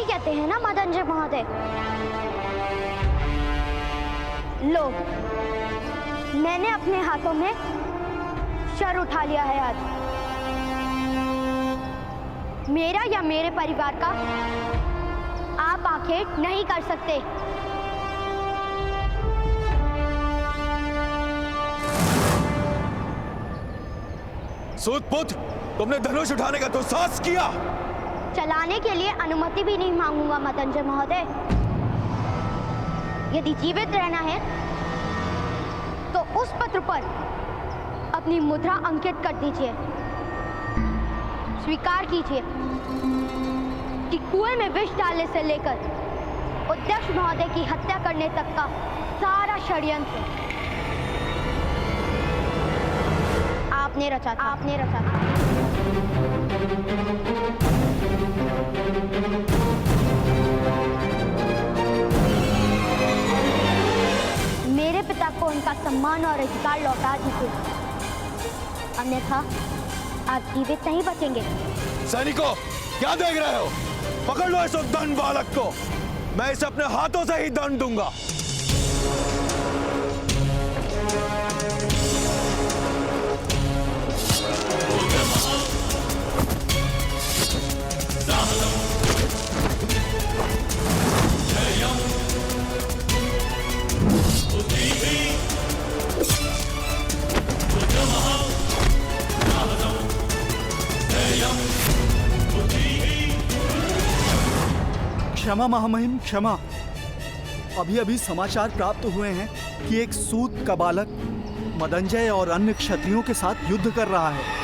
कहते हैं ना मदनजय महोदय। लो, मैंने अपने हाथों में शर उठा लिया है आज। मेरा या मेरे परिवार का आप आखेट नहीं कर सकते। सूतपुत्र, तुमने धनुष उठाने का तो साहस किया। चलाने के लिए अनुमति भी नहीं मांगूंगा मदनजय महोदय। यदि जीवित रहना है तो उस पत्र पर अपनी मुद्रा अंकित कर दीजिए। स्वीकार कीजिए कि कुएं में विष डालने से लेकर अध्यक्ष महोदय की हत्या करने तक का सारा षड्यंत्र आपने रचा था। मेरे पिता को उनका सम्मान और अधिकार लौटा दीजिए, अन्यथा आप जीवित नहीं बचेंगे। सैनिकों, क्या देख रहे हो? पकड़ लो इस उद्दंड बालक को। मैं इसे अपने हाथों से ही दंड दूंगा। क्षमा महामहिम, क्षमा। अभी अभी समाचार प्राप्त हुए हैं कि एक सूत का बालक मदनजय और अन्य क्षत्रियों के साथ युद्ध कर रहा है।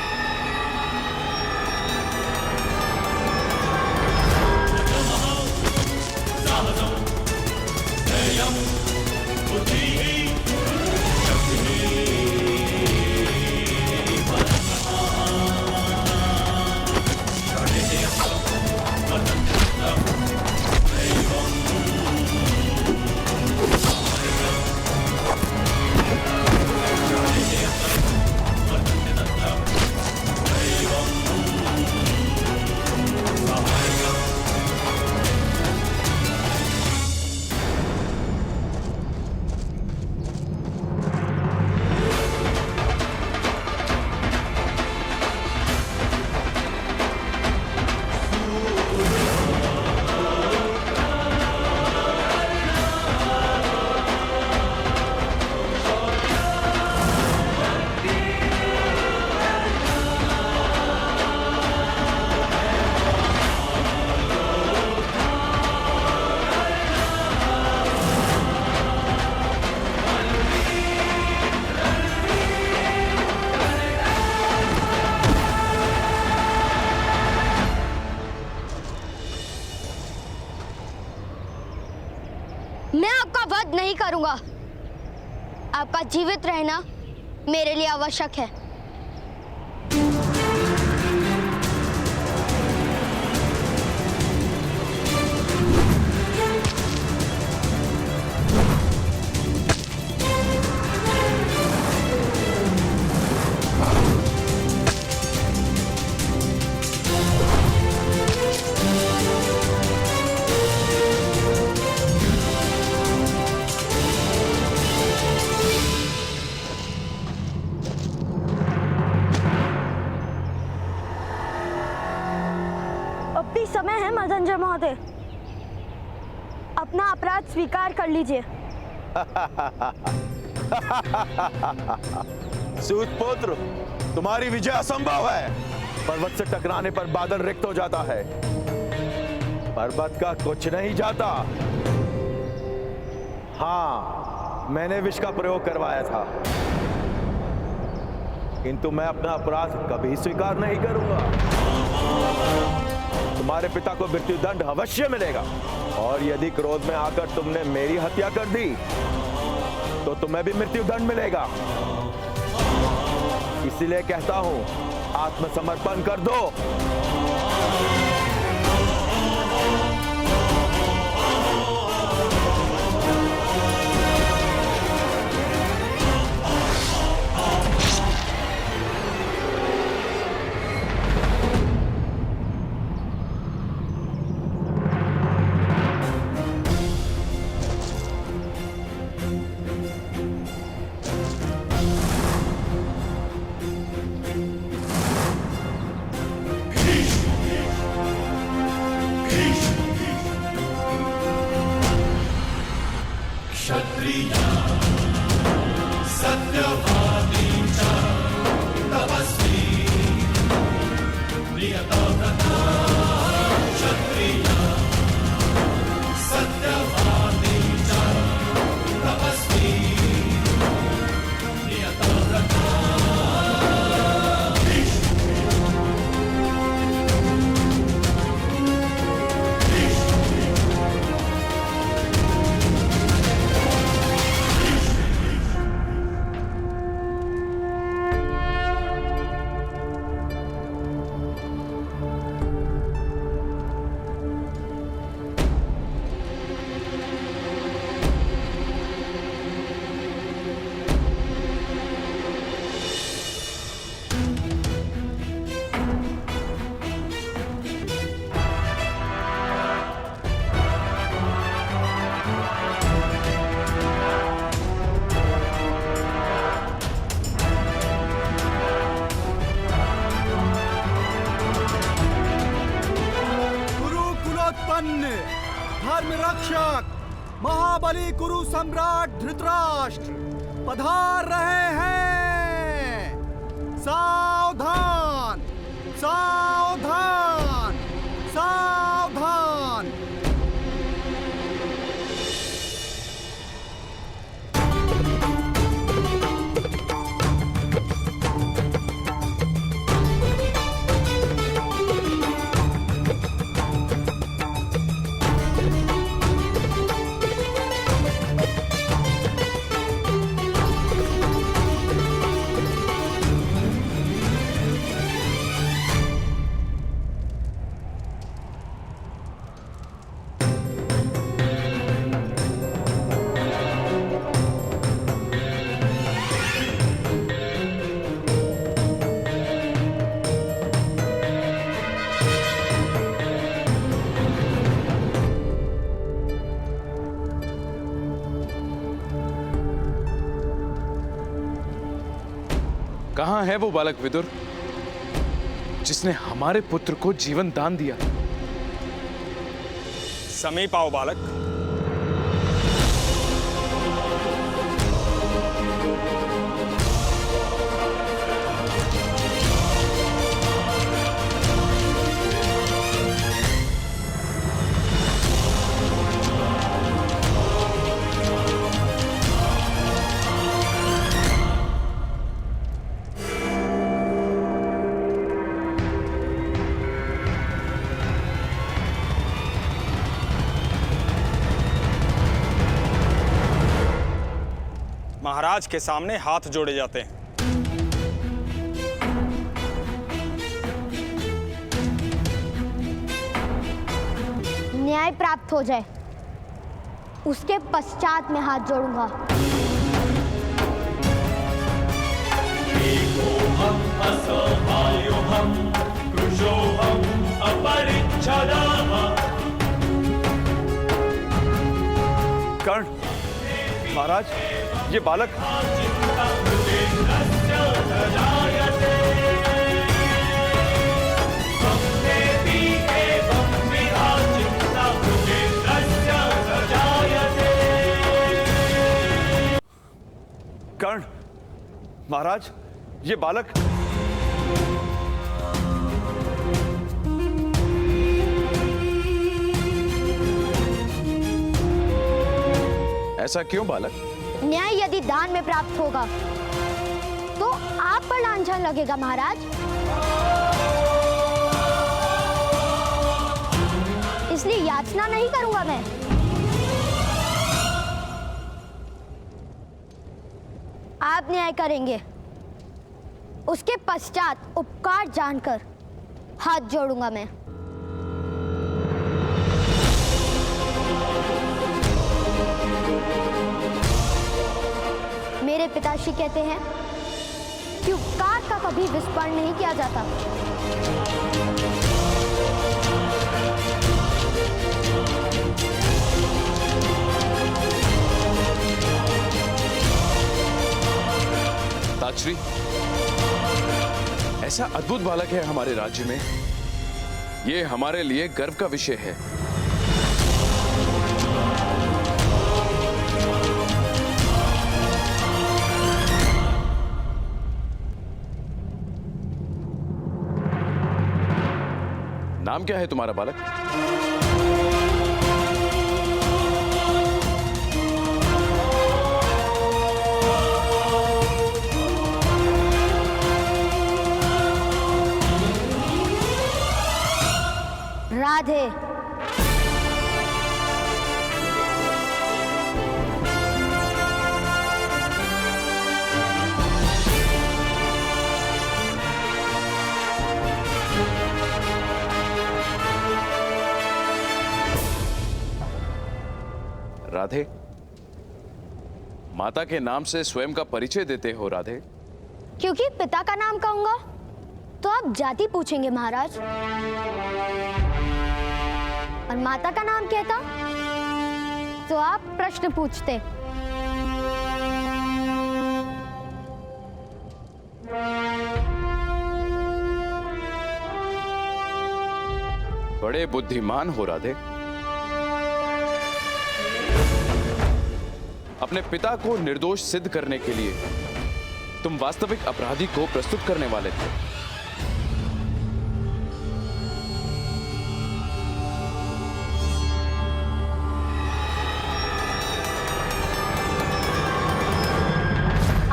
मैं आपका वध नहीं करूंगा। आपका जीवित रहना मेरे लिए आवश्यक है। मंत्र महोदय, अपना अपराध स्वीकार कर लीजिए। सूतपुत्र, तुम्हारी विजय असंभव है। पर्वत से टकराने पर बादल रिक्त हो जाता है, पर्वत का कुछ नहीं जाता। हाँ, मैंने विष का प्रयोग करवाया था, किंतु मैं अपना अपराध कभी स्वीकार नहीं करूंगा। तुम्हारे पिता को मृत्युदंड अवश्य मिलेगा, और यदि क्रोध में आकर तुमने मेरी हत्या कर दी तो तुम्हें भी मृत्युदंड मिलेगा। इसीलिए कहता हूं, आत्मसमर्पण कर दो। धर्म रक्षक महाबली कुरु सम्राट धृतराष्ट्र पधार रहे हैं। सावधान, सावधान, सावधान। कहां है वो बालक विदुर जिसने हमारे पुत्र को जीवन दान दिया? समीप आओ बालक। महाराज के सामने हाथ जोड़े जाते हैं। न्याय प्राप्त हो जाए उसके पश्चात मैं हाथ जोड़ूंगा। कर्ण महाराज, ये बालक कर्ण, महाराज, ये बालक ऐसा क्यों बालक? न्याय यदि दान में प्राप्त होगा तो आप पर लांछन लगेगा महाराज। इसलिए याचना नहीं करूंगा मैं। आप न्याय करेंगे, उसके पश्चात उपकार जानकर हाथ जोड़ूंगा मैं। मेरे पिताश्री कहते हैं कि उपकार का कभी विस्मरण नहीं किया जाता। ताजश्री, ऐसा अद्भुत बालक है हमारे राज्य में, ये हमारे लिए गर्व का विषय है। नाम क्या है तुम्हारा बालक? राधे। राधे, माता के नाम से स्वयं का परिचय देते हो राधे? क्योंकि पिता का नाम कहूंगा तो आप जाति पूछेंगे महाराज, और माता का नाम कहता तो आप प्रश्न पूछते। बड़े बुद्धिमान हो राधे। अपने पिता को निर्दोष सिद्ध करने के लिए तुम वास्तविक अपराधी को प्रस्तुत करने वाले थे।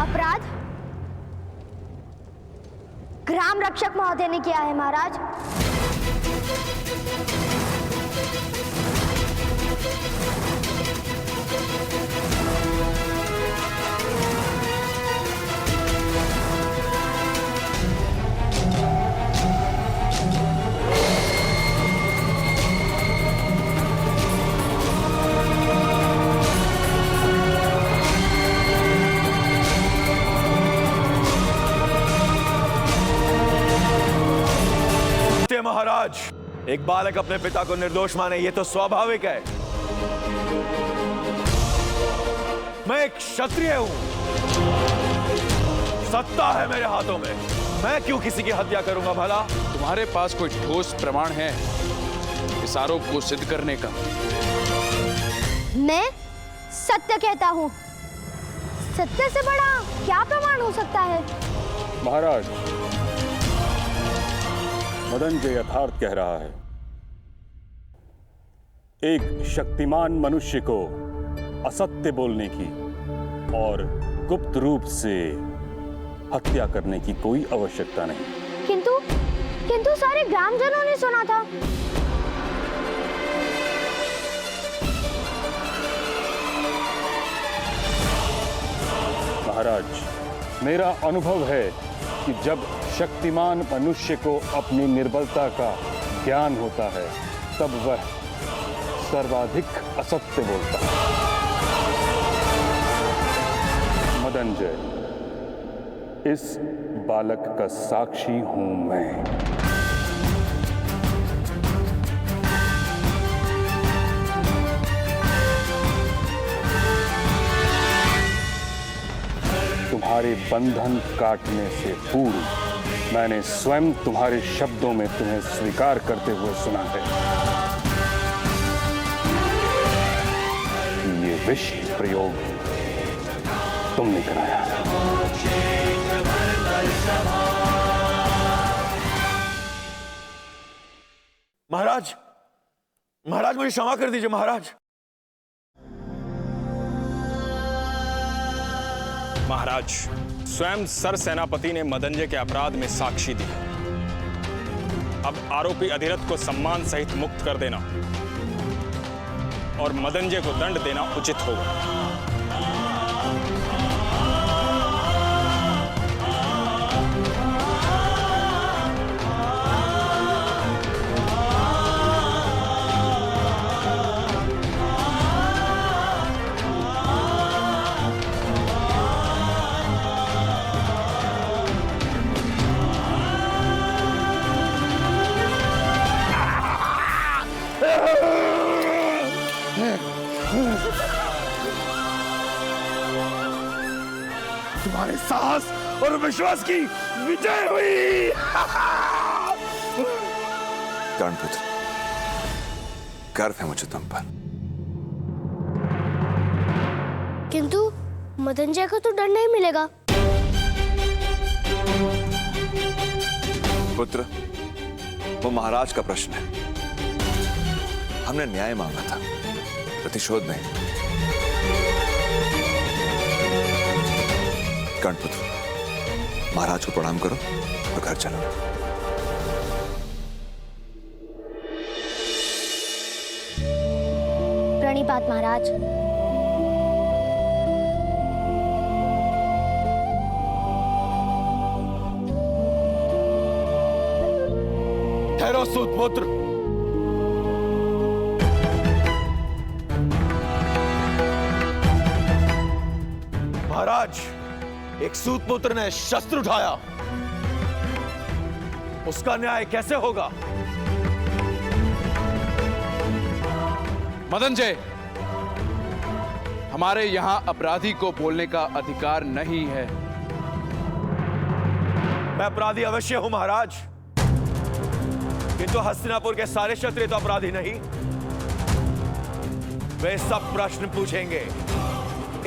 अपराध ग्राम रक्षक महोदय ने किया है महाराज। महाराज, एक बालक अपने पिता को निर्दोष माने, यह तो स्वाभाविक है। मैं एक क्षत्रिय हूं, सत्ता है मेरे हाथों में, मैं क्यों किसी की हत्या करूंगा भला? तुम्हारे पास कोई ठोस प्रमाण है इस आरोप को सिद्ध करने का? मैं सत्य कहता हूं, सत्य से बड़ा क्या प्रमाण हो सकता है? महाराज, मदनजय यथार्थ कह रहा है। एक शक्तिमान मनुष्य को असत्य बोलने की और गुप्त रूप से हत्या करने की कोई आवश्यकता नहीं। किंतु सारे ग्रामजनों ने सुना था। महाराज, मेरा अनुभव है कि जब शक्तिमान मनुष्य को अपनी निर्बलता का ज्ञान होता है तब वह सर्वाधिक असत्य बोलता है। मदनजय, इस बालक का साक्षी हूं मैं। तुम्हारे बंधन काटने से पूर्व मैंने स्वयं तुम्हारे शब्दों में तुम्हें स्वीकार करते हुए सुना है कि ये विष प्रयोग तुमने कराया। महाराज, महाराज मुझे क्षमा कर दीजिए महाराज। महाराज, स्वयं सर सेनापति ने मदंजय के अपराध में साक्षी दी। अब आरोपी अधिरथ को सम्मान सहित मुक्त कर देना और मदंजय को दंड देना उचित होगा। तुम्हारे साहस और विश्वास की विजय हुई। कर्णपुत्र, गर्व है मुझे तुम पर। किंतु मदंजय को तो दंड नहीं मिलेगा। पुत्र, वो महाराज का प्रश्न है। हमने न्याय मांगा था, प्रतिशोध नहीं। कर्णपुत्र, महाराज को प्रणाम करो और घर चलो। प्रणिपात महाराज। ठहरो सूत पुत्र। महाराज, एक सूत पुत्र ने शस्त्र उठाया, उसका न्याय कैसे होगा? मदंजय, हमारे यहां अपराधी को बोलने का अधिकार नहीं है। मैं अपराधी अवश्य हूं महाराज, किंतु हस्तिनापुर के सारे क्षत्रिय तो अपराधी नहीं। वे सब प्रश्न पूछेंगे।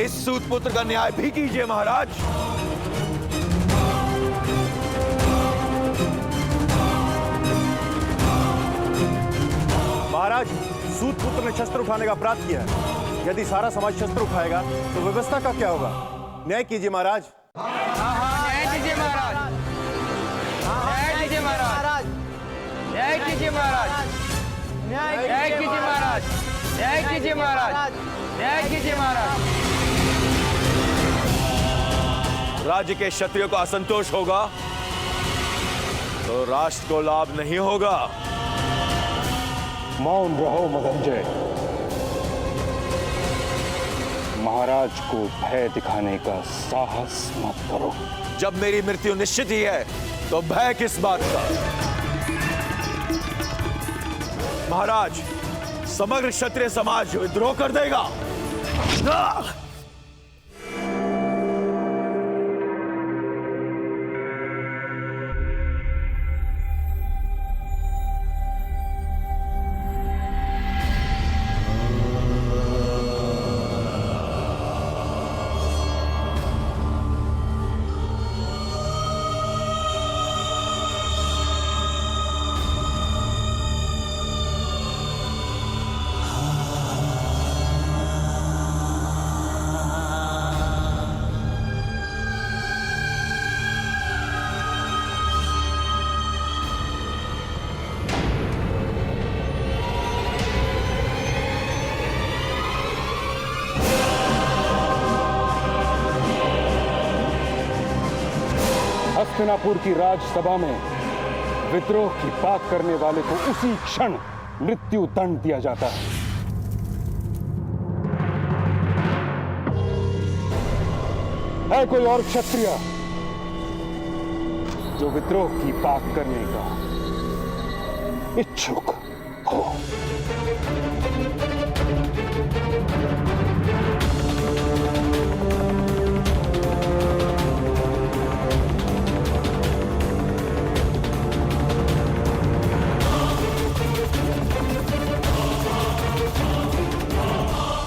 इस सूत पुत्र का न्याय भी कीजिए महाराज। महाराज, सूत पुत्र ने शस्त्र उठाने का अपराध किया है। यदि सारा समाज शस्त्र उठाएगा तो व्यवस्था का क्या होगा? न्याय कीजिए महाराज। न्याय कीजिए महाराज। न्याय कीजिए महाराज। न्याय कीजिए महाराज। न्याय कीजिए महाराज। न्याय कीजिए महाराज। न्याय कीजिए महाराज। राज्य के क्षत्रियों को असंतोष होगा तो राष्ट्र को लाभ नहीं होगा। मौन रहो मदंजय। महाराज को भय दिखाने का साहस मत करो। जब मेरी मृत्यु निश्चित ही है तो भय किस बात का? महाराज, समग्र क्षत्रिय समाज विद्रोह कर देगा। हस्तिनापुर की राजसभा में विद्रोह की बात करने वाले को उसी क्षण मृत्यु दंड दिया जाता है। है कोई और क्षत्रिय जो विद्रोह की बात करने का इच्छुक हो?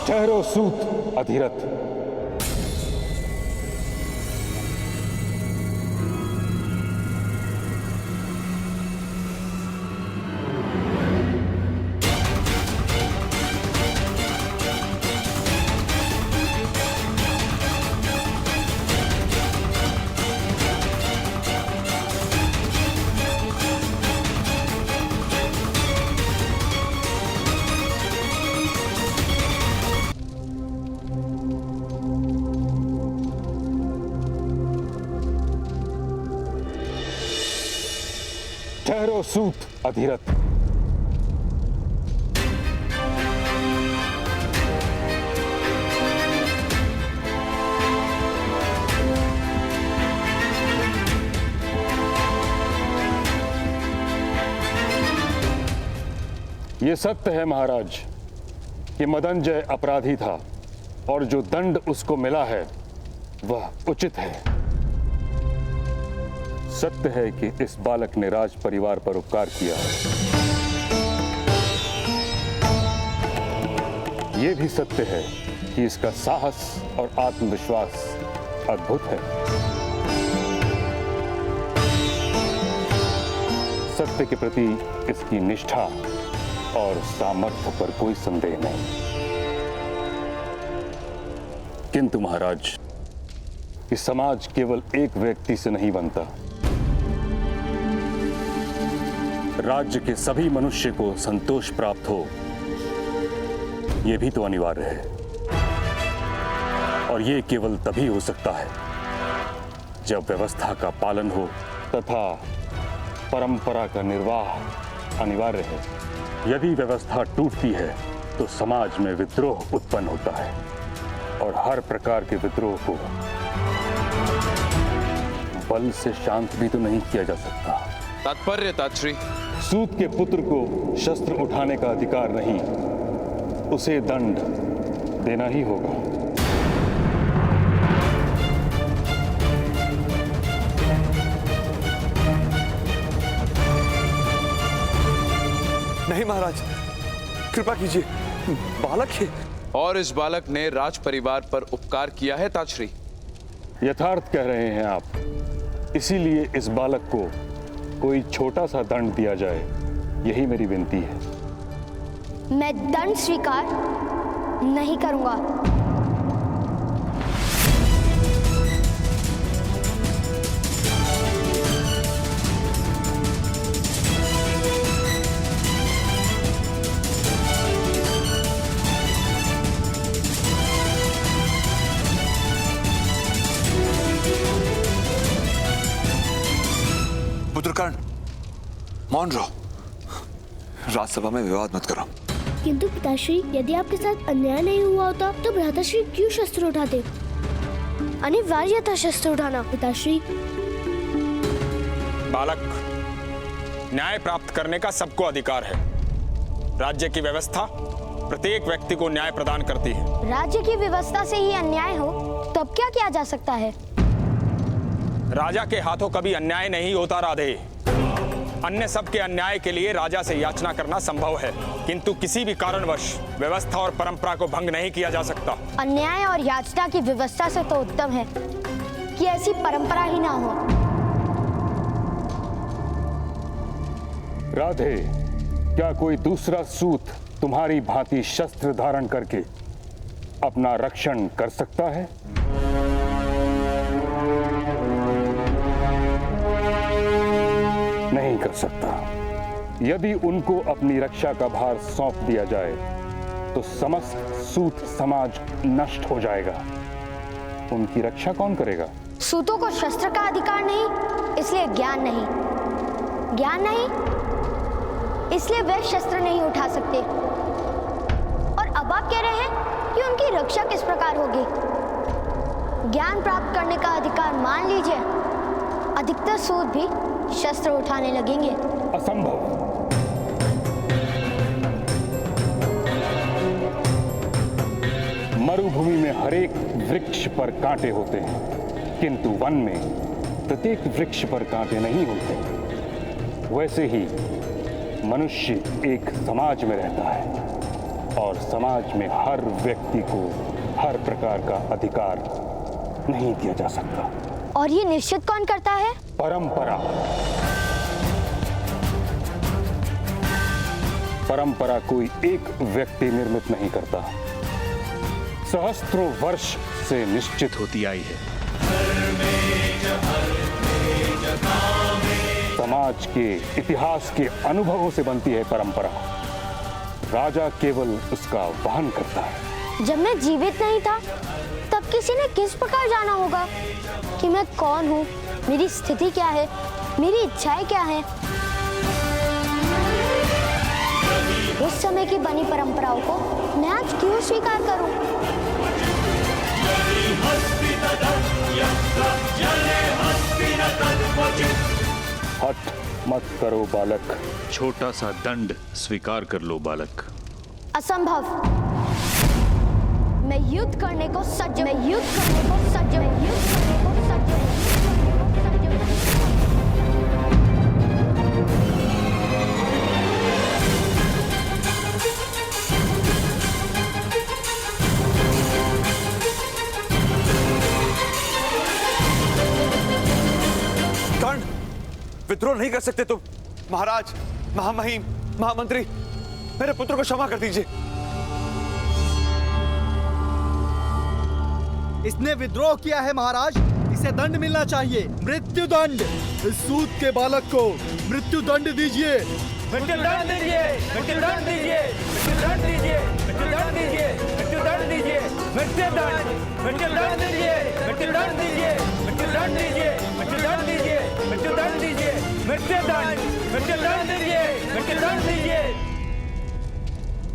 ठहरो सूत अधिरथ। ठहरो सूत अधिरथ। ये सत्य है महाराज कि मदनजय अपराधी था और जो दंड उसको मिला है वह उचित है। सत्य है कि इस बालक ने राज परिवार पर उपकार किया है। यह भी सत्य है कि इसका साहस और आत्मविश्वास अद्भुत है। सत्य के प्रति इसकी निष्ठा और सामर्थ्य पर कोई संदेह नहीं। किंतु महाराज, इस समाज केवल एक व्यक्ति से नहीं बनता। राज्य के सभी मनुष्य को संतोष प्राप्त हो, यह भी तो अनिवार्य है। और यह केवल तभी हो सकता है जब व्यवस्था का पालन हो तथा परंपरा का निर्वाह अनिवार्य है। यदि व्यवस्था टूटती है तो समाज में विद्रोह उत्पन्न होता है और हर प्रकार के विद्रोह को बल से शांत भी तो नहीं किया जा सकता। तात्पर्य तात्श्री? सूत के पुत्र को शस्त्र उठाने का अधिकार नहीं, उसे दंड देना ही होगा। नहीं महाराज, कृपा कीजिए, बालक है। और इस बालक ने राज परिवार पर उपकार किया है तात्श्री। यथार्थ कह रहे हैं आप, इसीलिए इस बालक को कोई छोटा सा दंड दिया जाए, यही मेरी विनती है। मैं दंड स्वीकार नहीं करूंगा। पुत्रकर्ण, मौन रहो। राजसभा में विवाद मत करो। किंतु पिताश्री, यदि आपके साथ अन्याय नहीं हुआ होता तो भ्राताश्री क्यों शस्त्र उठाते? अनिवार्य था शस्त्र उठाना पिताश्री। बालक, न्याय प्राप्त करने का सबको अधिकार है। राज्य की व्यवस्था प्रत्येक व्यक्ति को न्याय प्रदान करती है। राज्य की व्यवस्था से ही अन्याय हो तब क्या किया जा सकता है? राजा के हाथों कभी अन्याय नहीं होता राधे। अन्य सब के अन्याय के लिए राजा से याचना करना संभव है, किंतु किसी भी कारणवश व्यवस्था और परंपरा को भंग नहीं किया जा सकता। अन्याय और याचना की व्यवस्था से तो उत्तम है कि ऐसी परंपरा ही ना हो। राधे, क्या कोई दूसरा सूत तुम्हारी भांति शस्त्र धारण करके अपना रक्षण कर सकता है? नहीं कर सकता। यदि उनको अपनी रक्षा का भार सौंप दिया जाए तो समस्त सूत समाज नष्ट हो जाएगा। उनकी रक्षा कौन करेगा? सूतों को शस्त्र का अधिकार नहीं, इसलिए ज्ञान नहीं। ज्ञान नहीं, इसलिए वे शस्त्र नहीं उठा सकते। और अब आप कह रहे हैं कि उनकी रक्षा किस प्रकार होगी? ज्ञान प्राप्त करने का अधिकार मान लीजिए, अधिकतर सूत भी शस्त्र उठाने लगेंगे। असंभव। मरुभूमि में हरेक वृक्ष पर कांटे होते हैं, किंतु वन में प्रत्येक वृक्ष पर कांटे नहीं होते। वैसे ही मनुष्य एक समाज में रहता है और समाज में हर व्यक्ति को हर प्रकार का अधिकार नहीं दिया जा सकता। और ये निश्चित कौन करता है? परंपरा। परंपरा कोई एक व्यक्ति निर्मित नहीं करता, सहस्त्रों वर्ष से निश्चित होती आई है। समाज के इतिहास के अनुभवों से बनती है परंपरा। राजा केवल उसका वहन करता है। जब मैं जीवित नहीं था तब किसी ने किस प्रकार जाना होगा कि मैं कौन हूँ, मेरी स्थिति क्या है, मेरी इच्छाएं क्या हैं? उस समय की बनी परंपराओं को मैं आज क्यों स्वीकार करूं? हट मत करो बालक। छोटा सा दंड स्वीकार कर लो बालक। असंभव। मैं युद्ध करने को सज्ज हूं। मैं युद्ध करने को सज्ज हूं। मैं युद्ध करने को सज्ज हूं। कर्ण, विद्रोह नहीं कर सकते तुम। महाराज, महामहिम, महामंत्री, मेरे पुत्र को क्षमा कर दीजिए। इसने विद्रोह किया है महाराज, इसे दंड मिलना चाहिए, मृत्यु दंड। इस सूत के बालक को मृत्यु दंड दीजिए। मृत्यु दंड दीजिए, मृत्यु दंड दीजिए, मृत्यु दंड दीजिए, मृत्यु दंड दीजिए, मृत्यु दंड दीजिए, मृत्यु दंड, मृत्यु दंड दीजिए, मृत्यु दंड दीजिए, मृत्यु दंड दीजिए, मृत्यु दंड दीजिए, मृत्यु दंड दीजिए, मृत्यु दंड, मृत्यु दंड दीजिए, मृत्यु दंड दीजिए।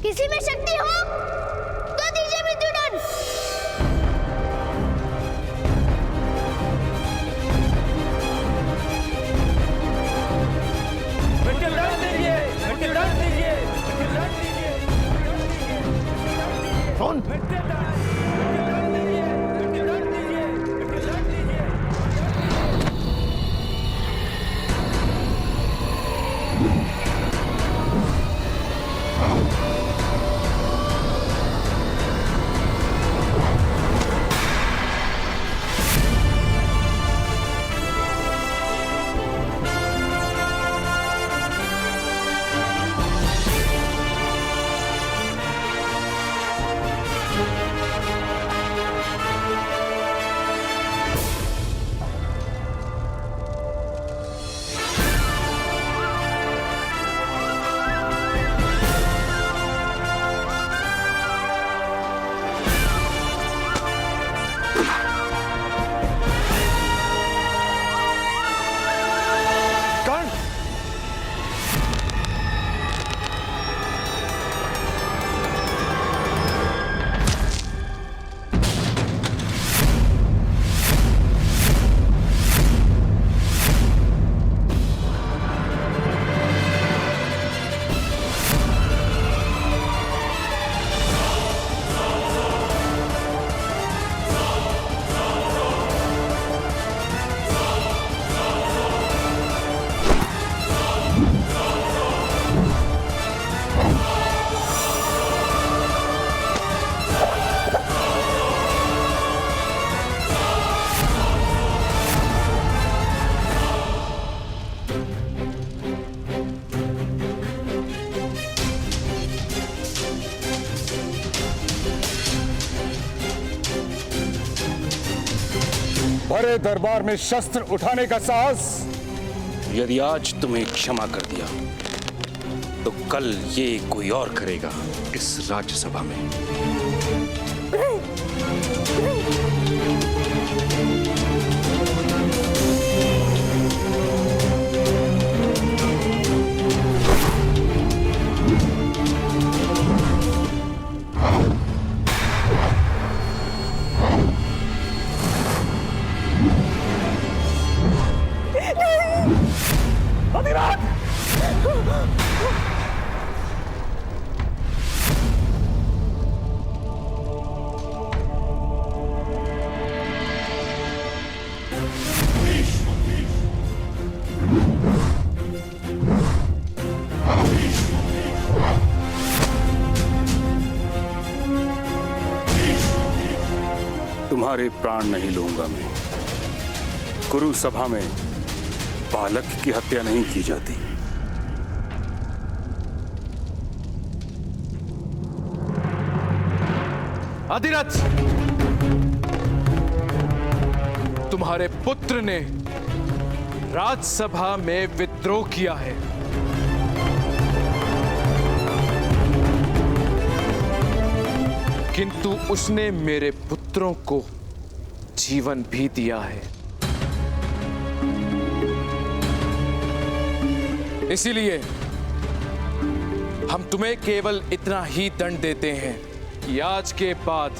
किसी में शक्ति हो तो दीजिए मृत्यु दंड। मृत्यु दंड दीजिए, मृत्यु दंड दीजिए, मृत्यु दंड दीजिए, कौन? मृत्यु दंड, मृत्यु दंड दीजिए, मृत्यु दंड दीजिए, मृत्यु दंड दीजिए। बड़े दरबार में शस्त्र उठाने का साहस। यदि आज तुम्हें क्षमा कर दिया तो कल ये कोई और करेगा इस राज्यसभा में। तुम्हारे प्राण नहीं लूंगा मैं। कुरु सभा में बालक की हत्या नहीं की जाती। अधिरथ, तुम्हारे पुत्र ने राजसभा में विद्रोह किया है। किंतु उसने मेरे पुत्रों को जीवन भी दिया है। इसीलिए हम तुम्हें केवल इतना ही दंड देते हैं कि आज के बाद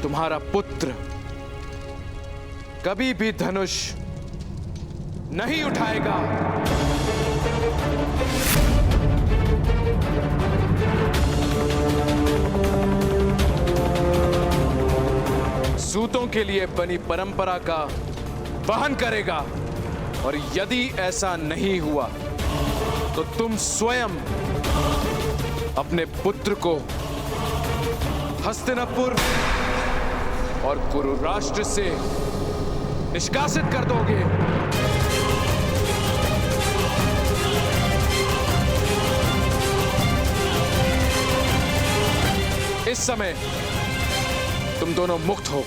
तुम्हारा पुत्र कभी भी धनुष नहीं उठाएगा। सूतों के लिए बनी परंपरा का वहन करेगा, और यदि ऐसा नहीं हुआ तो तुम स्वयं अपने पुत्र को हस्तिनापुर और कुरु राष्ट्र से निष्कासित कर दोगे। इस समय तुम दोनों मुक्त हो।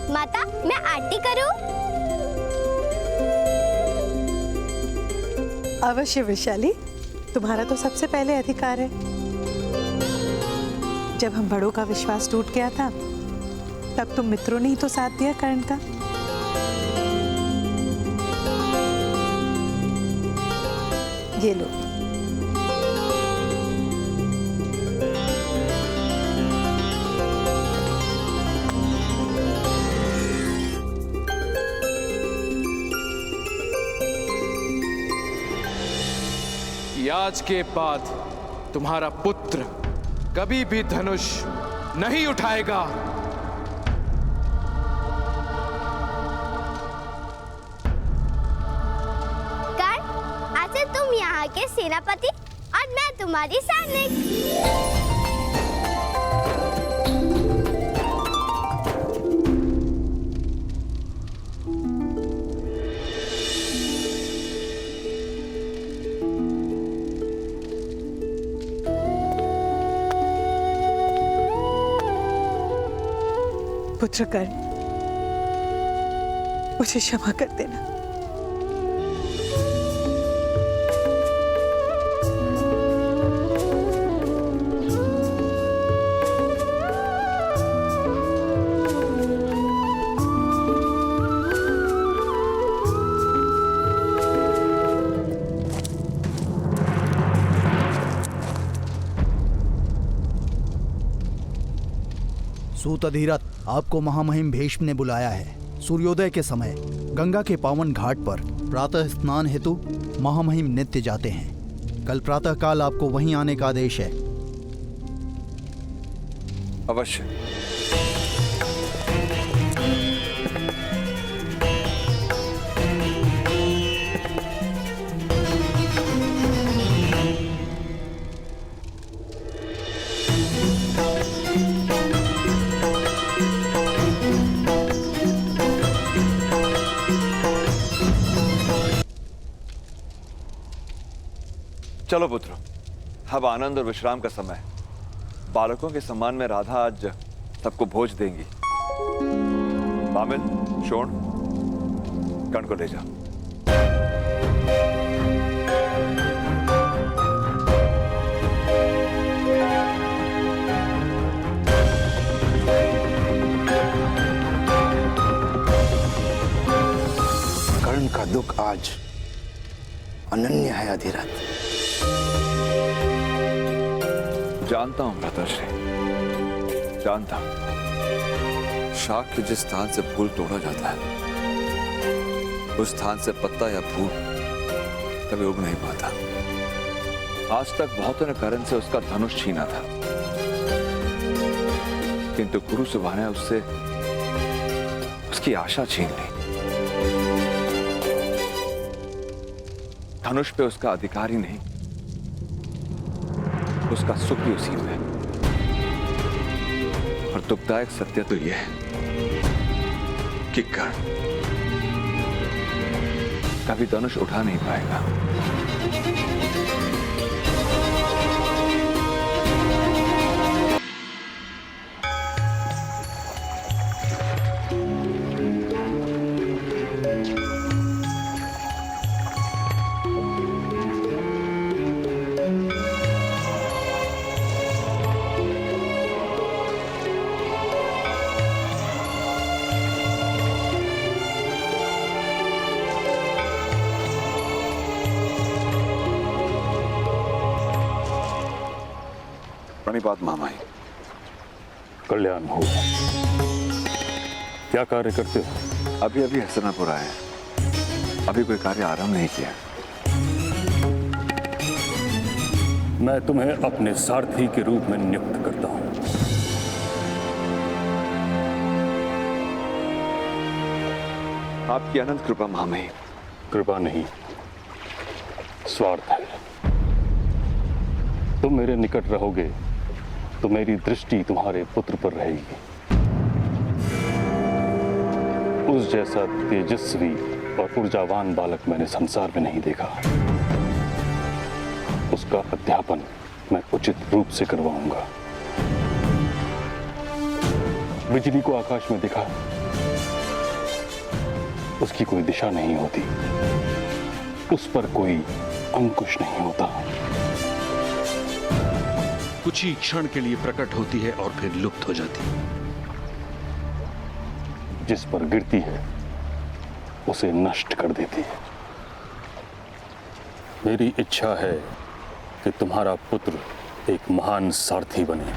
माता, मैं आरती करूं? अवश्य वैशाली, तुम्हारा तो सबसे पहले अधिकार है। जब हम बड़ों का विश्वास टूट गया था, तब तुम मित्रों ने ही तो साथ दिया कर्ण का। ये लो। आज के बाद तुम्हारा पुत्र कभी भी धनुष नहीं उठाएगा। कर्ण, आज से तुम यहाँ के सेनापति और मैं तुम्हारी सैनिक। पुत्र कर्ण, मुझे क्षमा कर देना। सूत अधिरथ, आपको महामहिम भीष्म ने बुलाया है। सूर्योदय के समय गंगा के पावन घाट पर प्रातः स्नान हेतु महामहिम नित्य जाते हैं। कल प्रातः काल आपको वहीं आने का आदेश है। अवश्य। चलो पुत्र, अब आनंद और विश्राम का समय। बालकों के सम्मान में राधा आज सबको भोज देंगी। बामिल, शोण, कर्ण को ले जा। कर्ण का दुख आज अनन्य है अधिरथ। जानता हूं भ्राताश्री, जानता हूं। शाख के जिस स्थान से फूल तोड़ा जाता है, उस स्थान से पत्ता या फूल कभी उग नहीं पाता। आज तक बहुतों ने कर्ण से उसका धनुष छीना था, किंतु गुरु सुबह ने उससे उसकी आशा छीन ली। धनुष पे उसका अधिकार ही नहीं, उसका सुख भी उसी में है। और दुखदायक सत्य तो यह है कि कर्ण कभी धनुष उठा नहीं पाएगा। प्रणिपात मामाई। कल्याण हो। क्या कार्य करते हो? अभी अभी हसनापुर आए, अभी कोई कार्य आरंभ नहीं किया। मैं तुम्हें अपने सारथी के रूप में नियुक्त करता हूं। आपकी अनंत कृपा मामाई। कृपा नहीं, स्वार्थ है। तुम मेरे निकट रहोगे तो मेरी दृष्टि तुम्हारे पुत्र पर रहेगी। उस जैसा तेजस्वी और ऊर्जावान बालक मैंने संसार में नहीं देखा। उसका अध्यापन मैं उचित रूप से करवाऊंगा। बिजली को आकाश में देखा, उसकी कोई दिशा नहीं होती, उस पर कोई अंकुश नहीं होता। कुछ ही क्षण के लिए प्रकट होती है और फिर लुप्त हो जाती है। जिस पर गिरती है उसे नष्ट कर देती है। मेरी इच्छा है कि तुम्हारा पुत्र एक महान सारथी बने,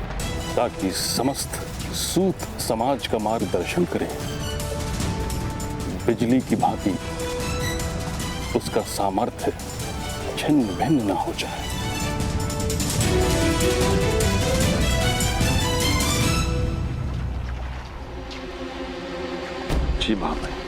ताकि समस्त सूत समाज का मार्गदर्शन करे। बिजली की भांति उसका सामर्थ्य छिन्न भिन्न न हो जाए। जी मामाई।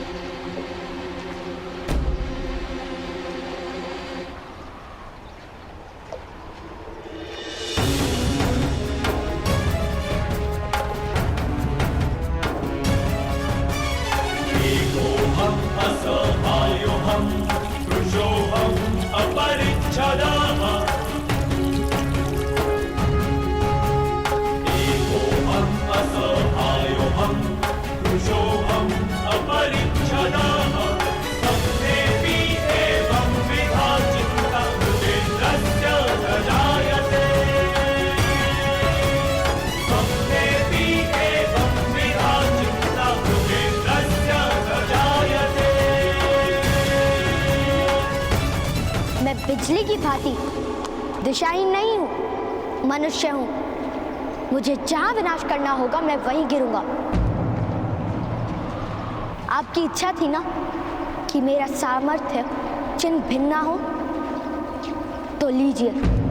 बिजली की भांति दिशाहीन नहीं हूं, मनुष्य हूं। मुझे जहां विनाश करना होगा मैं वहीं गिरूंगा। आपकी इच्छा थी ना कि मेरा सामर्थ्य चिन्ह भिन्न हो, तो लीजिए।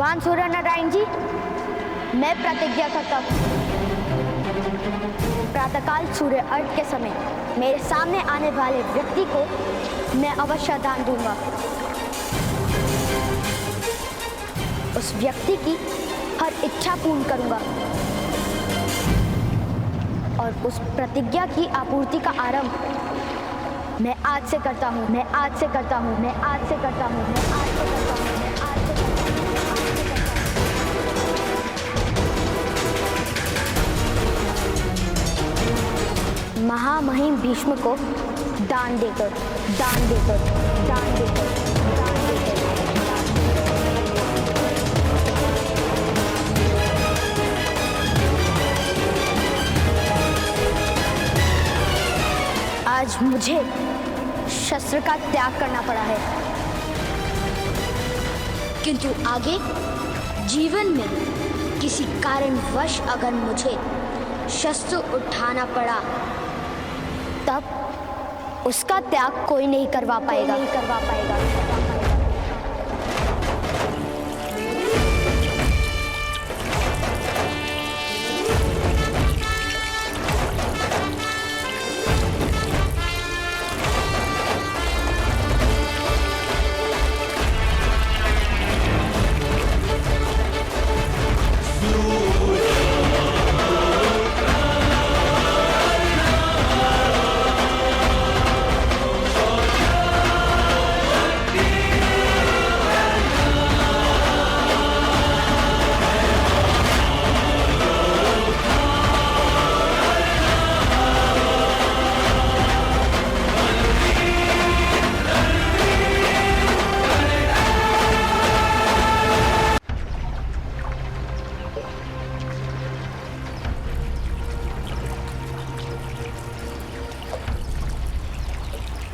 भगवान सूर्य नारायण जी, मैं प्रतिज्ञा करता हूँ, प्रातःकाल सूर्य अर्घ के समय मेरे सामने आने वाले व्यक्ति को मैं अवश्य दान दूंगा। उस व्यक्ति की हर इच्छा पूर्ण करूंगा और उस प्रतिज्ञा की आपूर्ति का आरंभ मैं आज से करता हूं, मैं आज से करता हूं, मैं आज से करता हूं, मैं आज से करता हूं, मैं आज से करता हूं। महामहिम भीष्म को दान देकर, दान देकर, दान देकर, दान देकर, आज मुझे शस्त्र का त्याग करना पड़ा है, किंतु आगे जीवन में किसी कारणवश अगर मुझे शस्त्र उठाना पड़ा तब उसका त्याग कोई नहीं करवा पाएगा, नहीं करवा पाएगा।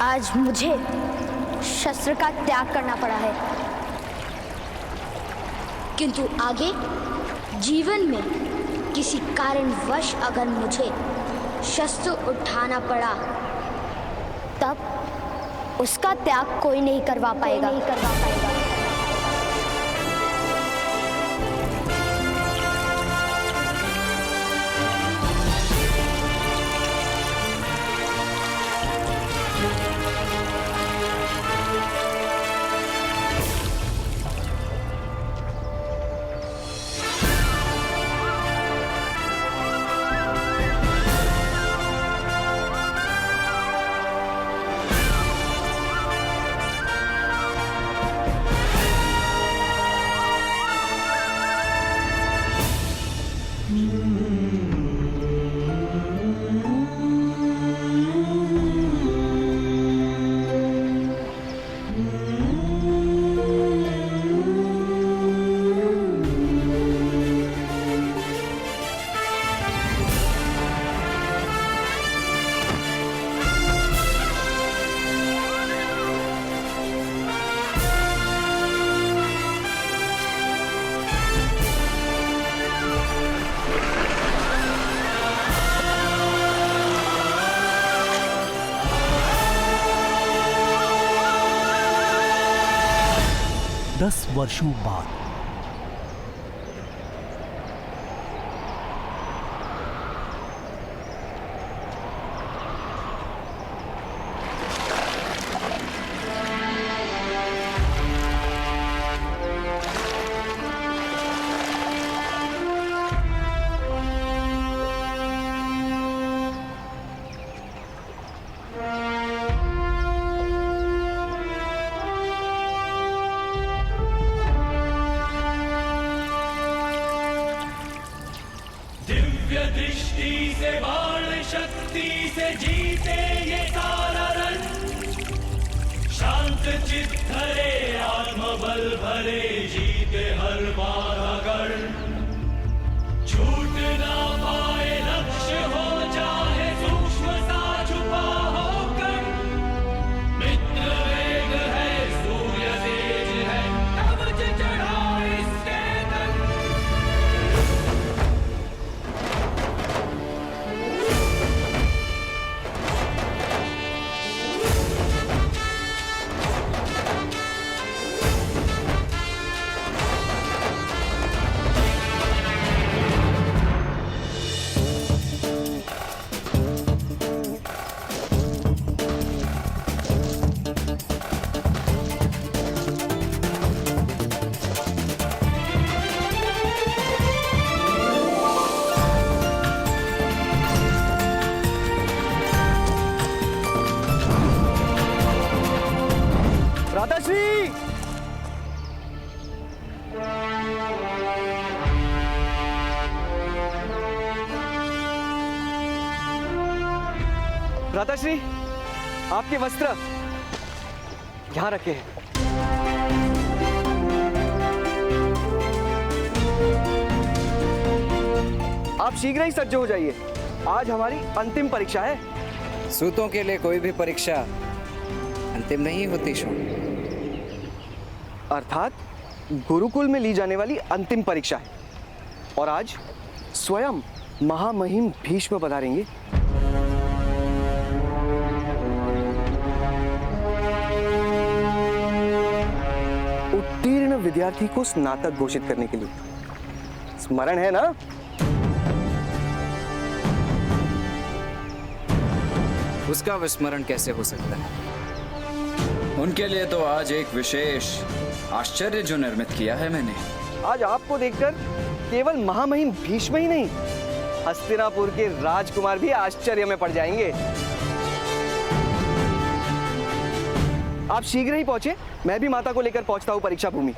आज मुझे शस्त्र का त्याग करना पड़ा है, किंतु आगे जीवन में किसी कारणवश अगर मुझे शस्त्र उठाना पड़ा तब उसका त्याग कोई नहीं करवा पाएगा, नहीं करवा पाएगा। दस वर्षों बाद दृष्टि से बाण शक्ति से जीते ये सारा रण, शांत चित धरे आत्मबल भरे जीते हर बाधा गढ़, छूट ना पाए लक्ष्य हो चाहे सूक्ष्म सा छुपा होकर, मित्र वेग है सूर्य तेज है कवच चढ़ा इसके तन। भ्राताश्री, आपके वस्त्र यहाँ रखे हैं। आप शीघ्र ही सज्ज हो जाइए, आज हमारी अंतिम परीक्षा है। सूतों के लिए कोई भी परीक्षा अंतिम नहीं होती शो। अर्थात गुरुकुल में ली जाने वाली अंतिम परीक्षा है, और आज स्वयं महामहिम भीष्म पधारेंगे। उत्तीर्ण विद्यार्थी को स्नातक घोषित करने के लिए। स्मरण है ना? उसका विस्मरण कैसे हो सकता है? उनके लिए तो आज एक विशेष आश्चर्य जो निर्मित किया है मैंने। आज आपको देखकर केवल महामहिम भीष्म ही नहीं, हस्तिनापुर के राजकुमार भी आश्चर्य में पड़ जाएंगे। आप शीघ्र ही पहुंचे, मैं भी माता को लेकर पहुंचता हूं परीक्षा भूमि।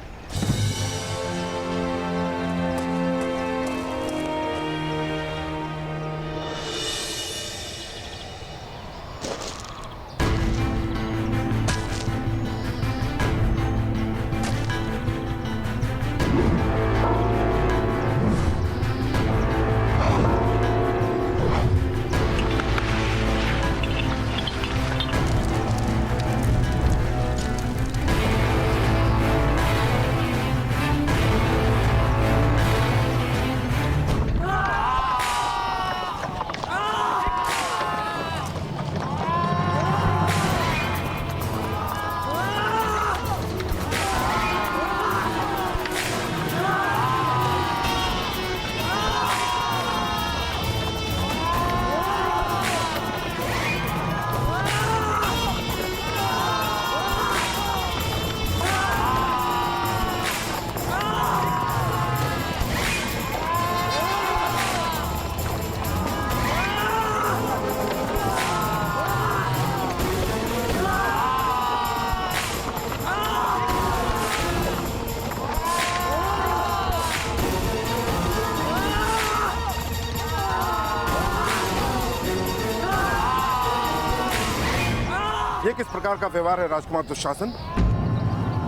ये किस प्रकार का व्यवहार है राजकुमार दुशासन?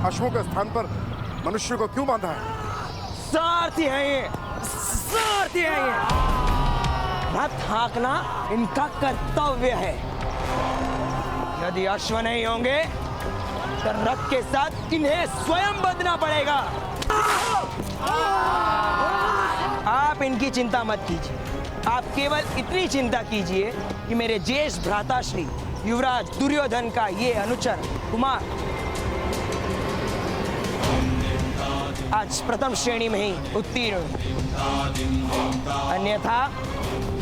अश्वों के स्थान पर मनुष्य को क्यों बांधा है? सारथी है ये, सारथी है ये। रथ हाँकना इनका कर्तव्य है। यदि अश्व नहीं होंगे तो रथ के साथ इन्हें स्वयं बंधना पड़ेगा। आप इनकी चिंता मत कीजिए, आप केवल इतनी चिंता कीजिए कि मेरे ज्येष्ठ भ्राताश्री युवराज दुर्योधन का ये अनुचर कुमार आज प्रथम श्रेणी में ही उत्तीर्ण, अन्यथा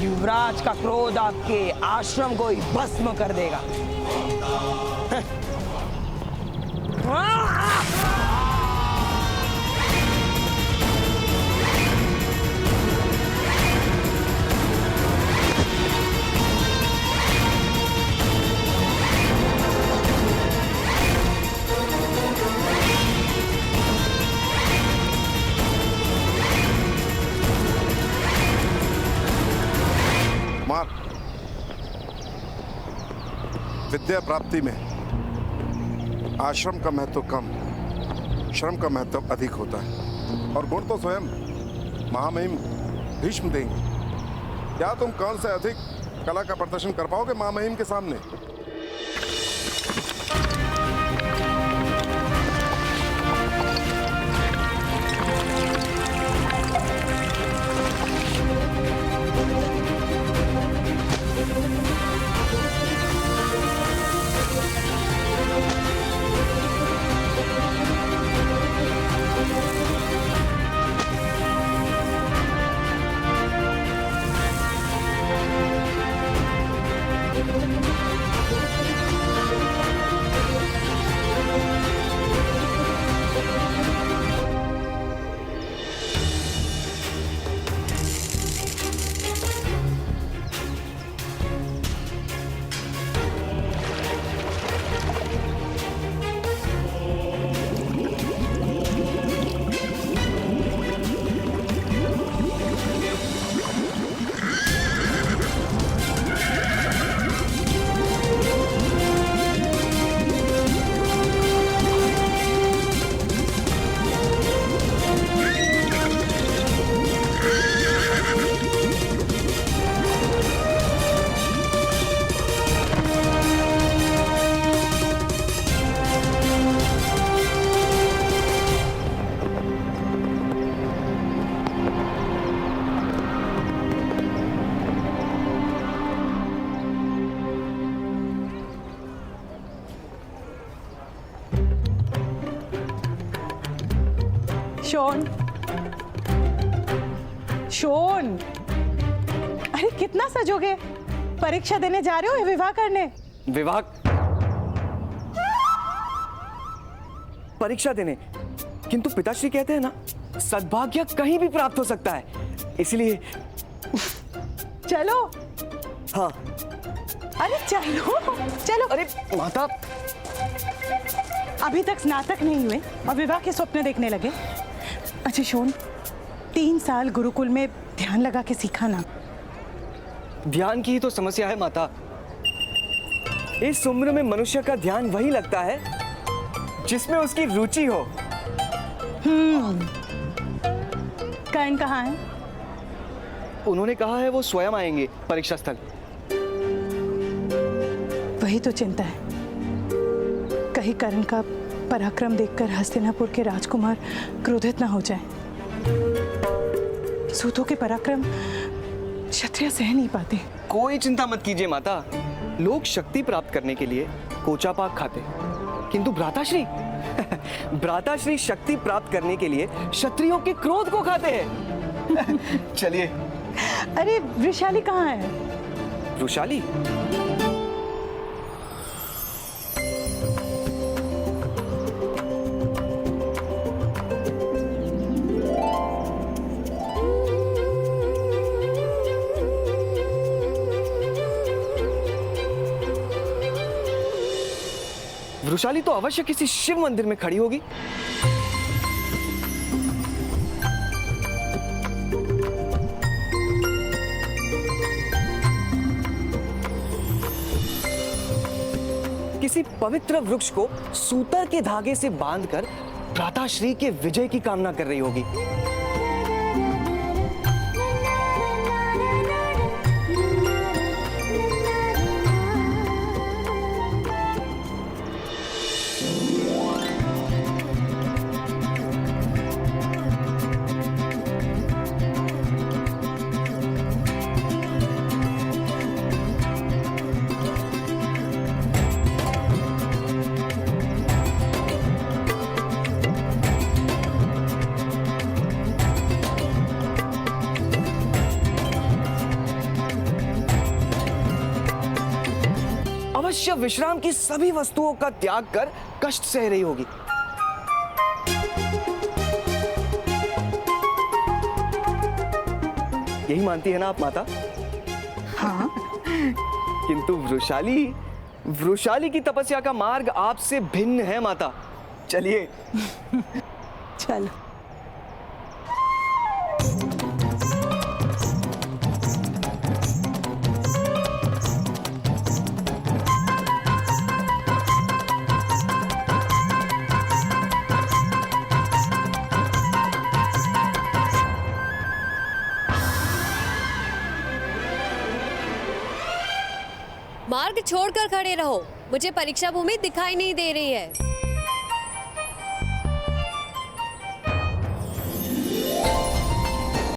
युवराज का क्रोध आपके आश्रम को ही भस्म कर देगा। विद्या प्राप्ति में आश्रम का महत्व कम, श्रम का महत्व अधिक होता है, और गुण तो स्वयं महामहिम भीष्म देंगे। क्या तुम कौन से अधिक कला का प्रदर्शन कर पाओगे महामहिम के सामने? शोन, शोन, अरे कितना सजोगे? परीक्षा देने जा रहे हो या विवाह करने? विवाह? परीक्षा देने? किंतु पिताश्री कहते हैं ना, सद्भाग्य कहीं भी प्राप्त हो सकता है, इसलिए। चलो। हाँ। अरे चलो चलो। अरे माता, अभी तक स्नातक नहीं हुए और विवाह के स्वप्न देखने लगे। अच्छा शोन, 3 साल गुरुकुल में ध्यान लगा के सीखा ना। ध्यान की ही तो समस्या है माता। इस उम्र में मनुष्य का ध्यान वही लगता है जिसमें उसकी रुचि हो। कर्ण कहाँ है? उन्होंने कहा है वो स्वयं आएंगे परीक्षा स्थल। वही तो चिंता है, कहीं कर्ण का पराक्रम देखकर हस्तिनापुर के राजकुमार क्रोधित ना हो जाएं। सूतों के पराक्रम क्षत्रिय सह नहीं पाते। कोई चिंता मत कीजिए माता, लोग शक्ति प्राप्त करने के लिए कोचा पाक खाते, किंतु भ्राताश्री भ्राताश्री शक्ति प्राप्त करने के लिए क्षत्रियों के क्रोध को खाते हैं। चलिए। अरे वृषाली कहाँ है? वृषाली? वृषाली तो अवश्य किसी शिव मंदिर में खड़ी होगी। किसी पवित्र वृक्ष को सूतर के धागे से बांधकर भ्राताश्री के विजय की कामना कर रही होगी। अवश्य विश्राम की सभी वस्तुओं का त्याग कर कष्ट सह रही होगी। यही मानती है ना आप माता? हाँ। किंतु वृषाली की तपस्या का मार्ग आपसे भिन्न है माता। चलिए। चलो। मार्ग छोड़कर खड़े रहो, मुझे परीक्षा भूमि दिखाई नहीं दे रही है।